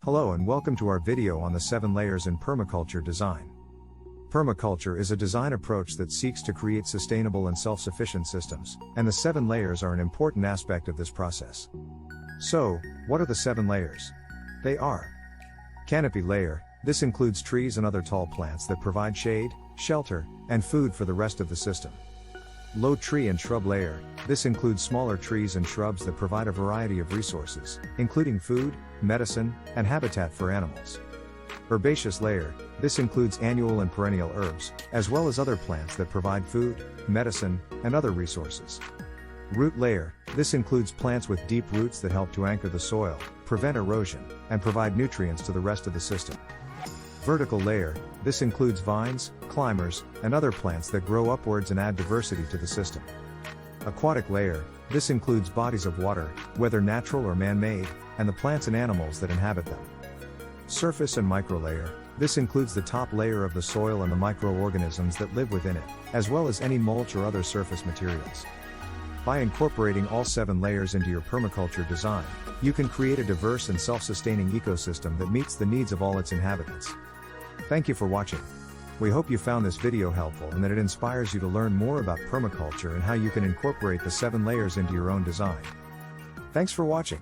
Hello and welcome to our video on the 7 layers in permaculture design. Permaculture is a design approach that seeks to create sustainable and self-sufficient systems, and the 7 layers are an important aspect of this process. So, what are the 7 layers? They are: canopy layer. This includes trees and other tall plants that provide shade, shelter, and food for the rest of the system. Low tree and shrub layer. This includes smaller trees and shrubs that provide a variety of resources, including food, medicine, and habitat for animals. Herbaceous layer. This includes annual and perennial herbs, as well as other plants that provide food, medicine, and other resources. Root layer. This includes plants with deep roots that help to anchor the soil, prevent erosion, and provide nutrients to the rest of the system. Vertical layer. This includes vines, climbers, and other plants that grow upwards and add diversity to the system. Aquatic layer. This includes bodies of water, whether natural or man-made, and the plants and animals that inhabit them. Surface and microlayer. This includes the top layer of the soil and the microorganisms that live within it, as well as any mulch or other surface materials. By incorporating all 7 layers into your permaculture design, you can create a diverse and self-sustaining ecosystem that meets the needs of all its inhabitants. Thank you for watching. We hope you found this video helpful and that it inspires you to learn more about permaculture and how you can incorporate the 7 layers into your own design. Thanks for watching.